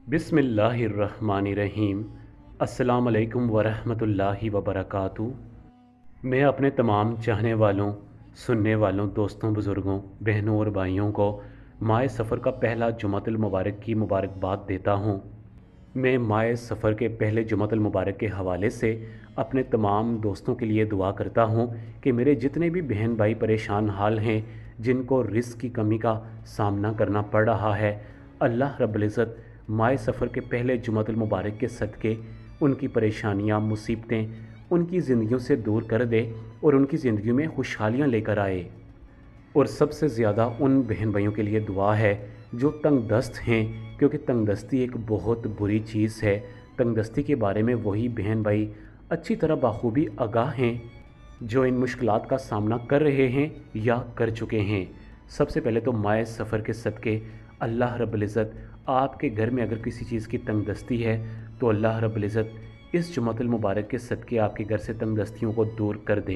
बिस्मिल्लाहिर्रहमानिर्रहीम। अस्सलाम अलैकुम वरहमतुल्लाहि वबरकातुहू। मैं अपने तमाम चाहने वालों, सुनने वालों, दोस्तों, बुज़ुर्गों, बहनों और भाइयों को माह सफ़र का पहला जुमातुल मुबारक की मुबारकबाद देता हूँ। मैं माह सफ़र के पहले जुमातुल मुबारक के हवाले से अपने तमाम दोस्तों के लिए दुआ करता हूँ कि मेरे जितने भी बहन भाई परेशान हाल हैं, जिनको रिज़्क़ की कमी का सामना करना पड़ रहा है, अल्लाह रब्बुल इज़्ज़त माह सफ़र के पहले जुमातुल मुबारक के सदक़े उनकी परेशानियाँ, मुसीबतें उनकी ज़िंदगियों से दूर कर दे और उनकी ज़िंदगी में खुशहालियाँ लेकर आए। और सबसे ज़्यादा उन बहन भाइयों के लिए दुआ है जो तंग दस्त हैं, क्योंकि तंग दस्ती एक बहुत बुरी चीज़ है। तंग दस्ती के बारे में वही बहन भाई अच्छी तरह बाखूबी आगाह हैं जो इन मुश्किलात का सामना कर रहे हैं या कर चुके हैं। सबसे पहले तो माह सफ़र के सदक़े अल्लाह रब्बुल इज़्ज़त आपके घर में अगर किसी चीज़ की तंग दस्ती है तो अल्लाह रब्बुल इज़्ज़त इस जुमातुल मुबारक के सदक़े आपके घर से तंग दस्तियों को दूर कर दे।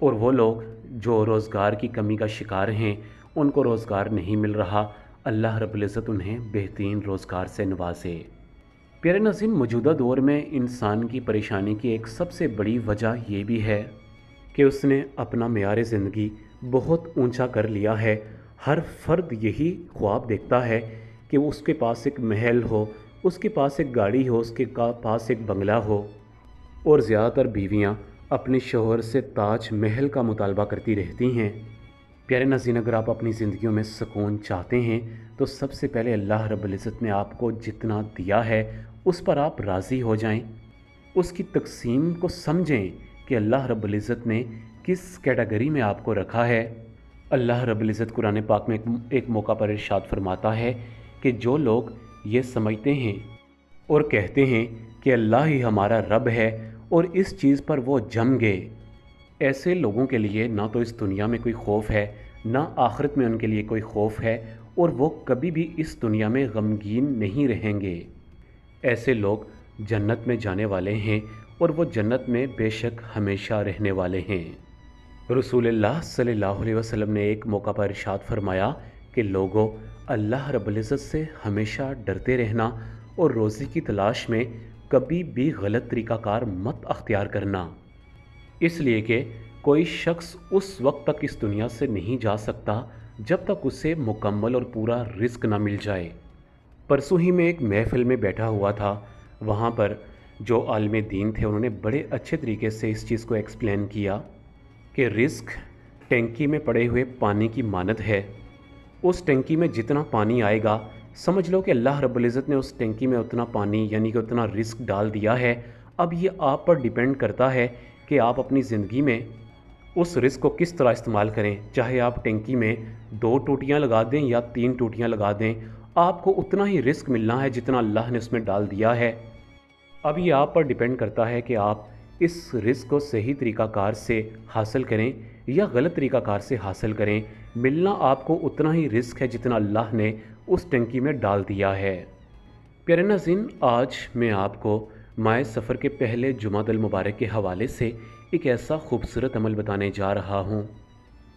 और वो लोग जो रोज़गार की कमी का शिकार हैं, उनको रोज़गार नहीं मिल रहा, अल्लाह रब्बुल इज़्ज़त उन्हें बेहतरीन रोज़गार से नवाजे। प्यारे नाज़रीन, मौजूदा दौर में इंसान की परेशानी की एक सबसे बड़ी वजह ये भी है कि उसने अपना मेयार ज़िंदगी बहुत ऊंचा कर लिया है। हर फर्द यही ख्वाब देखता है कि उसके पास एक महल हो, उसके पास एक गाड़ी हो, उसके पास एक बंगला हो। और ज़्यादातर बीवियां अपने शौहर से ताज महल का मुतालबा करती रहती हैं। प्यारे नाज़रीन, अगर आप अपनी ज़िंदगियों में सुकून चाहते हैं तो सबसे पहले अल्लाह रब्बुल इज़्ज़त ने आपको जितना दिया है उस पर आप राज़ी हो जाएं। उसकी तकसीम को समझें कि अल्लाह रब्बुल इज़्ज़त ने किस कैटेगरी में आपको रखा है। अल्लाह रब्बुल इज़्ज़त कुरान पाक में एक मौका पर इरशाद फरमाता है कि जो लोग ये समझते हैं और कहते हैं कि अल्लाह ही हमारा रब है और इस चीज़ पर वो जम गए, ऐसे लोगों के लिए ना तो इस दुनिया में कोई खौफ है, ना आखिरत में उनके लिए कोई खौफ है, और वो कभी भी इस दुनिया में गमगीन नहीं रहेंगे। ऐसे लोग जन्नत में जाने वाले हैं और वो जन्नत में बेशक हमेशा रहने वाले हैं। रसूलुल्लाह सल्लल्लाहु अलैहि वसल्लम ने एक मौका पर इरशाद फरमाया कि लोगों, अल्लाह रब्बुल इज़्ज़त से हमेशा डरते रहना और रोज़ी की तलाश में कभी भी गलत तरीक़ाकार मत अख्तियार करना, इसलिए कि कोई शख्स उस वक्त तक इस दुनिया से नहीं जा सकता जब तक उसे मुकम्मल और पूरा रिज़्क़ ना मिल जाए। परसों ही मैं एक महफ़िल में बैठा हुआ था, वहाँ पर जो आलिम दीन थे उन्होंने बड़े अच्छे तरीके से इस चीज़ को एक्सप्लेन किया कि रिज़्क़ टैंकी में पड़े हुए पानी की मानद है। उस टैंकी में जितना पानी आएगा, समझ लो कि अल्लाह रब्बुल इज़्ज़त ने उस टैंकी में उतना पानी यानी कि उतना रिज़्क़ डाल दिया है। अब ये आप पर डिपेंड करता है कि आप अपनी ज़िंदगी में उस रिज़्क़ को किस तरह इस्तेमाल करें। चाहे आप टैंकी में 2 टूटियाँ लगा दें या 3 टूटियाँ लगा दें, आपको उतना ही रिज़्क़ मिलना है जितना अल्लाह ने उसमें डाल दिया है। अब ये आप पर डिपेंड करता है कि आप इस रिज़्क़ को सही तरीक़ाकार से हासिल करें या गलत तरीक़ाकार से हासिल करें। मिलना आपको उतना ही रिज़्क़ है जितना अल्लाह ने उस टंकी में डाल दिया है। प्यारे नाज़रीन, आज मैं आपको माह सफ़र के पहले जुमातुल मुबारक के हवाले से एक ऐसा खूबसूरत अमल बताने जा रहा हूँ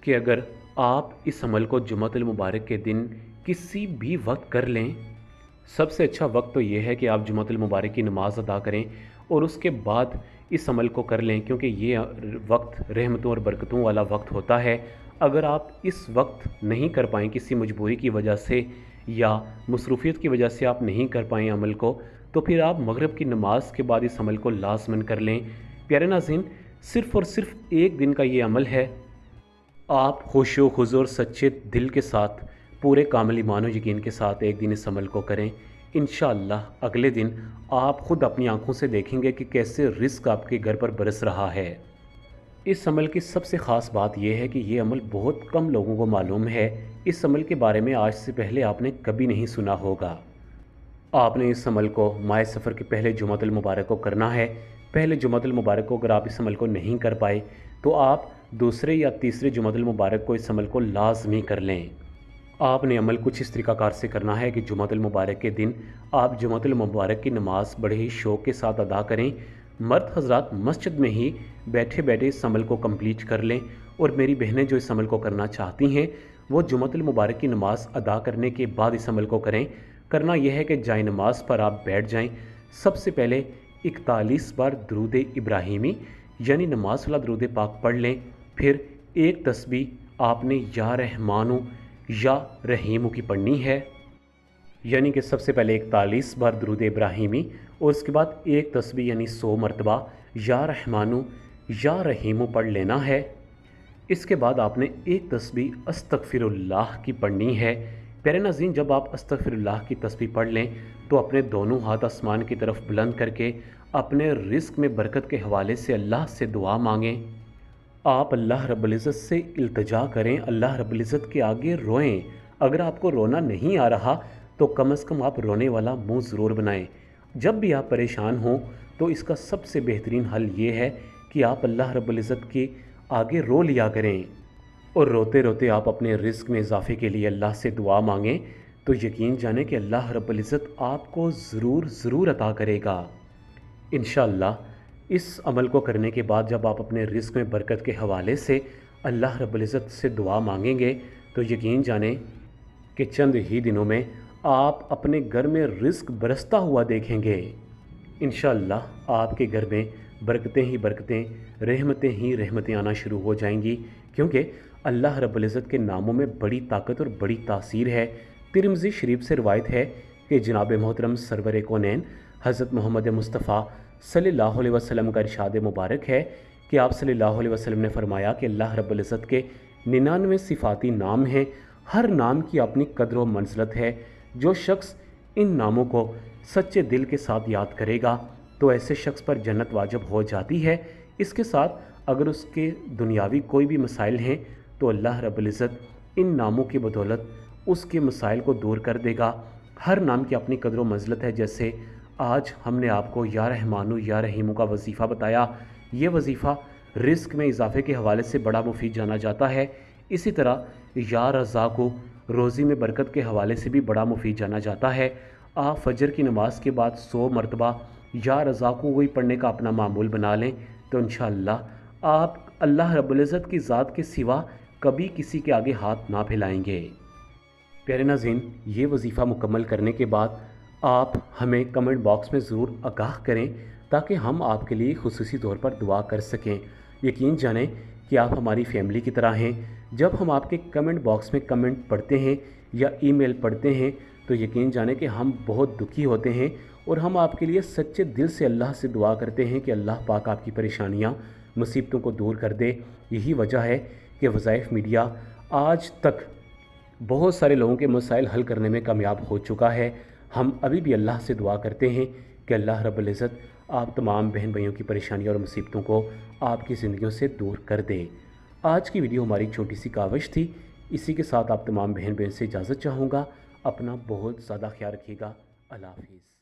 कि अगर आप इस अमल को जुमातुल मुबारक के दिन किसी भी वक्त कर लें, सबसे अच्छा वक्त तो ये है कि आप जुमातुल मुबारक की नमाज़ अदा करें और उसके बाद इस अमल को कर लें, क्योंकि ये वक्त रहमतों और बरकतों वाला वक्त होता है। अगर आप इस वक्त नहीं कर पाएँ, किसी मजबूरी की वजह से या मसरूफ़ियत की वजह से आप नहीं कर पाएँ अमल को, तो फिर आप मगरिब की नमाज के बाद इस अमल को लाज़मन कर लें। प्यारे नाज़रीन, सिर्फ़ और सिर्फ एक दिन का ये अमल है। आप खुशो खुज़ूर सच्चे दिल के साथ, पूरे कामिल ईमान और यकीन के साथ एक दिन इस अमल को करें। इंशाअल्लाह अगले दिन आप ख़ुद अपनी आँखों से देखेंगे कि कैसे रिज़्क़ आपके घर पर बरस रहा है। इस अमल की सबसे ख़ास बात यह है कि ये अमल बहुत कम लोगों को मालूम है। इस अमल के बारे में आज से पहले आपने कभी नहीं सुना होगा। आपने इस अमल को माह सफ़र के पहले जुमातुल मुबारक को करना है। पहले जुमातुल मुबारक को अगर आप इस अमल को नहीं कर पाए तो आप दूसरे या तीसरे जुमातुल मुबारक को इस अमल को लाजमी कर लें। आपने अमल कुछ इस तरीक़ाकार से करना है कि जुमातुल मुबारक के दिन आप जुमातुल मुबारक की नमाज़ बड़े ही शौक़ के साथ अदा करें। मर्द हज़रात मस्जिद में ही बैठे बैठे इस अमल को कंप्लीट कर लें, और मेरी बहनें जो इस अमल को करना चाहती हैं वो जुमातुल मुबारक की नमाज़ अदा करने के बाद इस अमल को करें। کرنا یہ ہے کہ جائے نماز پر آپ بیٹھ جائیں، سب سے پہلے 41 بار درود ابراہیمی یعنی نماز والا درود پاک پڑھ لیں، پھر ایک تسبیح آپ نے یا رحمانو یا رحیمو کی پڑھنی ہے، یعنی کہ سب سے پہلے 41 بار درود ابراہیمی اور اس کے بعد ایک تسبیح یعنی 100 مرتبہ یا رحمانو یا رحیمو پڑھ لینا ہے۔ اس کے بعد آپ نے ایک تسبیح استغفر اللہ کی پڑھنی ہے۔ پیارے ناظرین، جب آپ استغفر اللہ کی تسبیح پڑھ لیں تو اپنے دونوں ہاتھ آسمان کی طرف بلند کر کے اپنے رزق میں برکت کے حوالے سے اللہ سے دعا مانگیں۔ آپ اللہ رب العزت سے التجا کریں، اللہ رب العزت کے آگے روئیں۔ اگر آپ کو رونا نہیں آ رہا تو کم از کم آپ رونے والا منہ ضرور بنائیں۔ جب بھی آپ پریشان ہوں تو اس کا سب سے بہترین حل یہ ہے کہ آپ اللہ رب العزت کے آگے رو لیا کریں، اور روتے روتے آپ اپنے رزق میں اضافے کے لیے اللہ سے دعا مانگیں تو یقین جانیں کہ اللہ رب العزت آپ کو ضرور عطا کرے گا انشاءاللہ۔ اس عمل کو کرنے کے بعد جب آپ اپنے رزق میں برکت کے حوالے سے اللہ رب العزت سے دعا مانگیں گے تو یقین جانیں کہ چند ہی دنوں میں آپ اپنے گھر میں رزق برستا ہوا دیکھیں گے انشاءاللہ۔ آپ کے گھر میں برکتیں ہی برکتیں، رحمتیں ہی رحمتیں آنا شروع ہو جائیں گی، کیونکہ اللہ رب العزت کے ناموں میں بڑی طاقت اور بڑی تاثیر ہے۔ ترمذی شریف سے روایت ہے کہ جناب محترم سرور کونین حضرت محمد مصطفیٰ صلی اللہ علیہ وسلم کا ارشاد مبارک ہے کہ آپ صلی اللہ علیہ وسلم نے فرمایا کہ اللہ رب العزت کے 99 صفاتی نام ہیں، ہر نام کی اپنی قدر و منزلت ہے۔ جو شخص ان ناموں کو سچے دل کے ساتھ یاد کرے گا تو ایسے شخص پر جنت واجب ہو جاتی ہے۔ اس کے ساتھ اگر اس کے دنیاوی کوئی بھی مسائل ہیں تو اللہ رب العزت ان ناموں کی بدولت اس کے مسائل کو دور کر دے گا۔ ہر نام کی اپنی قدر و منزلت ہے، جیسے آج ہم نے آپ کو یا رحمانو یا رحیمو کا وظیفہ بتایا، یہ وظیفہ رزق میں اضافے کے حوالے سے بڑا مفید جانا جاتا ہے۔ اسی طرح یا رزاقو روزی میں برکت کے حوالے سے بھی بڑا مفید جانا جاتا ہے۔ آپ فجر کی نماز کے بعد 100 مرتبہ یا رزاقو وہی پڑھنے کا اپنا معمول بنا لیں تو انشاءاللہ آپ اللہ رب العزت کی ذات کے سوا کبھی کسی کے آگے ہاتھ نہ پھیلائیں گے۔ پیارے ناظرین، یہ وظیفہ مکمل کرنے کے بعد آپ ہمیں کمنٹ باکس میں ضرور آگاہ کریں تاکہ ہم آپ کے لیے خصوصی طور پر دعا کر سکیں۔ یقین جانیں کہ آپ ہماری فیملی کی طرح ہیں۔ جب ہم آپ کے کمنٹ باکس میں کمنٹ پڑھتے ہیں یا ای میل پڑھتے ہیں تو یقین جانیں کہ ہم بہت دکھی ہوتے ہیں، اور ہم آپ کے لیے سچے دل سے اللہ سے دعا کرتے ہیں کہ اللہ پاک آپ کی پریشانیاں مصیبتوں کو دور کر دے۔ یہی وجہ ہے کہ وظائف میڈیا آج تک بہت سارے لوگوں کے مسائل حل کرنے میں کامیاب ہو چکا ہے۔ ہم ابھی بھی اللہ سے دعا کرتے ہیں کہ اللہ رب العزت آپ تمام بہن بھائیوں کی پریشانیوں اور مصیبتوں کو آپ کی زندگیوں سے دور کر دے۔ آج کی ویڈیو ہماری چھوٹی سی کاوش تھی، اسی کے ساتھ آپ تمام بہن بھائیوں سے اجازت چاہوں گا۔ اپنا بہت زیادہ خیال رکھیے گا۔ اللہ حافظ۔